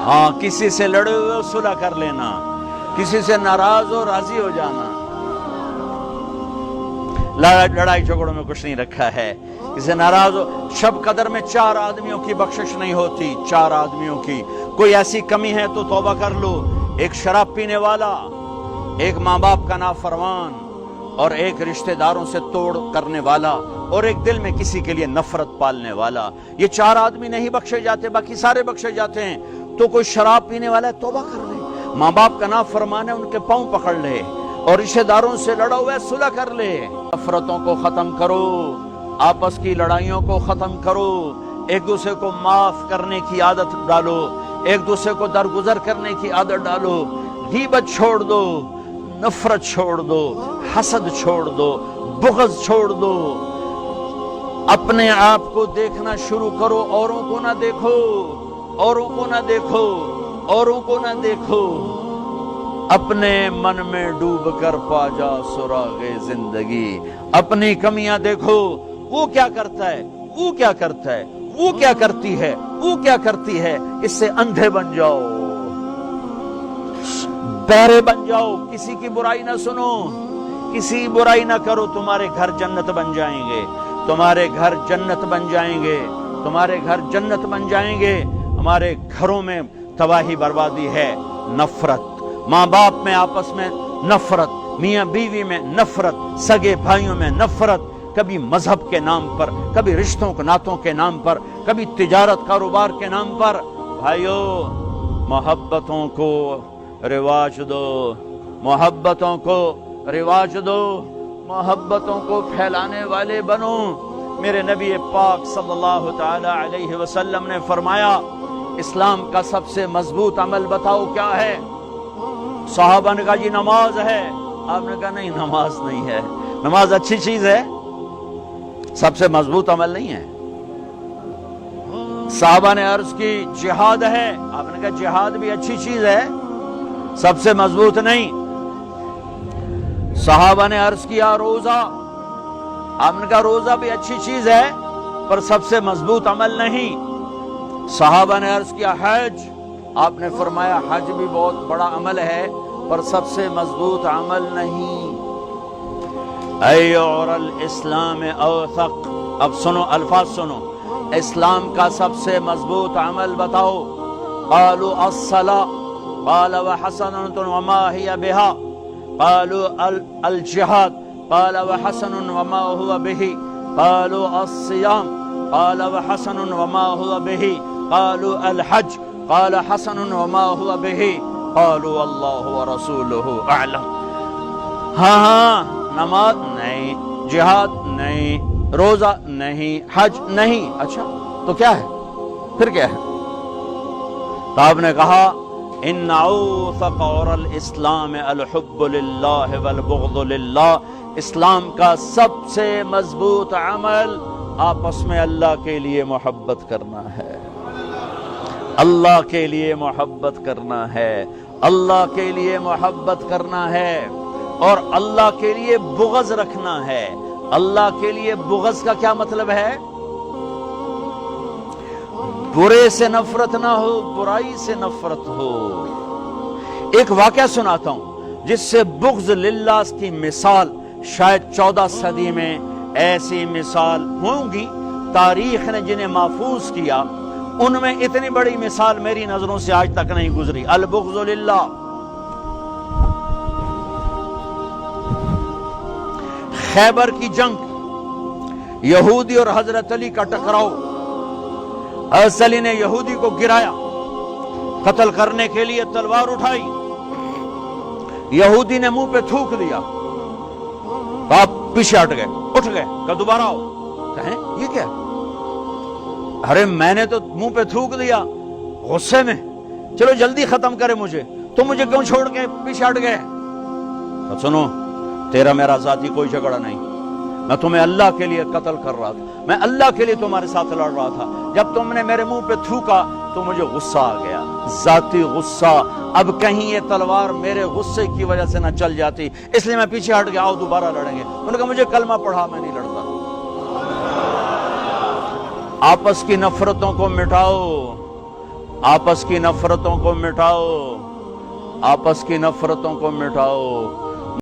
ہاں کسی سے لڑے ہوئے صلح کر لینا، کسی سے ناراض ہو راضی ہو جانا. لڑائی جھگڑوں میں کچھ نہیں رکھا ہے. کسی ناراض ہو. شب قدر میں 4 آدمیوں کی بخشش نہیں ہوتی، 4 آدمیوں کی. کوئی ایسی کمی ہے تو توبہ کر لو. ایک شراب پینے والا، ایک ماں باپ کا نافرمان، اور ایک رشتہ داروں سے توڑ کرنے والا، اور ایک دل میں کسی کے لیے نفرت پالنے والا. یہ 4 آدمی نہیں بخشے جاتے، باقی سارے بخشے جاتے ہیں. تو کوئی شراب پینے والا ہے توبہ کر لے، ماں باپ کا نافرمان ہے ان کے پاؤں پکڑ لے، اور رشتہ داروں سے لڑا ہوا ہے صلح کر لے. نفرتوں کو ختم کرو، آپس کی لڑائیوں کو ختم کرو، ایک دوسرے کو معاف کرنے کی عادت ڈالو، ایک دوسرے کو درگزر کرنے کی عادت ڈالو. غیبت چھوڑ دو، نفرت چھوڑ دو، حسد چھوڑ دو، بغض چھوڑ دو. اپنے آپ کو دیکھنا شروع کرو، اوروں کو نہ دیکھو، اوروں کو نہ دیکھو، اوروں کو نہ دیکھو. اپنے من میں ڈوب کر پا جا سراغ زندگی. اپنی کمیاں دیکھو، وہ کیا کرتا ہے، وہ کیا کرتا ہے، وہ کیا کرتی ہے، وہ کیا کرتی ہے. اس سے اندھے بن جاؤ، بہرے بن جاؤ. کسی کی برائی نہ سنو، کسی برائی نہ کرو. تمہارے گھر جنت بن جائیں گے، تمہارے گھر جنت بن جائیں گے، تمہارے گھر جنت بن جائیں گے. ہمارے گھروں میں تباہی بربادی ہے. نفرت، ماں باپ میں آپس میں نفرت، میاں بیوی میں نفرت، سگے بھائیوں میں نفرت. کبھی مذہب کے نام پر، کبھی رشتوں کو ناتوں کے نام پر، کبھی تجارت کاروبار کے نام پر. بھائیو، محبتوں کو رواج دو، محبتوں کو رواج دو، محبتوں کو پھیلانے والے بنو. میرے نبی پاک صلی اللہ تعالی علیہ وسلم نے فرمایا، اسلام کا سب سے مضبوط عمل بتاؤ کیا ہے؟ صحابہ نے کہا جی نماز ہے. آپ نے کہا نہیں، نماز نہیں ہے. نماز اچھی چیز ہے، سب سے مضبوط عمل نہیں ہے. صحابہ نے عرض کی جہاد ہے. آپ نے کہا جہاد بھی اچھی چیز ہے، سب سے مضبوط نہیں. صحابہ نے عرض کیا روزہ. آپ نے کہا روزہ بھی اچھی چیز ہے پر سب سے مضبوط عمل نہیں. صحابہ نے عرض کیا حج. آپ نے فرمایا حج بھی بہت بڑا عمل ہے پر سب سے مضبوط عمل نہیں. ایعر الاسلام اوثق. اب سنو الفاظ سنو. اسلام کا سب سے مضبوط عمل بتاؤ. قالوا الصلاة. قال وحسن وما هي بها. قالوا الجهاد. قال وحسن وما هو به. قالوا الصيام. قال وحسن وما هو به. قالوا الحج. قال حسن وما هو به. قالوا الله ورسوله اعلم. ہاں نماز نہیں، جہاد نہیں، روزہ نہیں، حج نہیں. اچھا تو کیا ہے پھر؟ کیا ہے؟ تو آپ نے کہا ان اوثق اور الاسلام الحب للہ والبغض للہ. اسلام کا سب سے مضبوط عمل آپس میں اللہ کے لیے محبت کرنا ہے، اللہ کے لیے محبت کرنا ہے، اللہ کے لیے محبت کرنا ہے، اور اللہ کے لیے بغض رکھنا ہے. اللہ کے لیے بغض کا کیا مطلب ہے؟ برے سے نفرت نہ ہو، برائی سے نفرت ہو. ایک واقعہ سناتا ہوں جس سے بغض للہ کی مثال شاید 14 صدی میں ایسی مثال ہوں گی تاریخ نے جنہیں محفوظ کیا. ان میں اتنی بڑی مثال میری نظروں سے آج تک نہیں گزری. البغض للہ. خیبر کی جنگ، یہودی اور حضرت علی کا ٹکراؤ. حضرت علی نے یہودی کو گرایا، قتل کرنے کے لیے تلوار اٹھائی. یہودی نے منہ پہ تھوک دیا. آپ پیچھے ہٹ گئے، اٹھ گئے، کہ دوبارہ آؤ. کہیں یہ کیا؟ ارے میں نے تو منہ پہ تھوک دیا غصے میں، چلو جلدی ختم کرے مجھے، تو مجھے کیوں چھوڑ کے پیچھے ہٹ گئے؟ تو سنو، تیرا میرا ذاتی کوئی جھگڑا نہیں. میں تمہیں اللہ کے لیے قتل کر رہا تھا، میں اللہ کے لیے تمہارے ساتھ لڑ رہا تھا. جب تم نے میرے منہ پہ تھوکا تو مجھے غصہ آ گیا، ذاتی غصہ. اب کہیں یہ تلوار میرے غصے کی وجہ سے نہ چل جاتی، اس لیے میں پیچھے ہٹ گیا. آؤ دوبارہ لڑیں گے. انہوں نے کہا مجھے کلمہ پڑھا، میں نہیں لڑتا. آپس کی نفرتوں کو مٹاؤ، آپس کی نفرتوں کو مٹاؤ، آپس کی نفرتوں کو مٹاؤ۔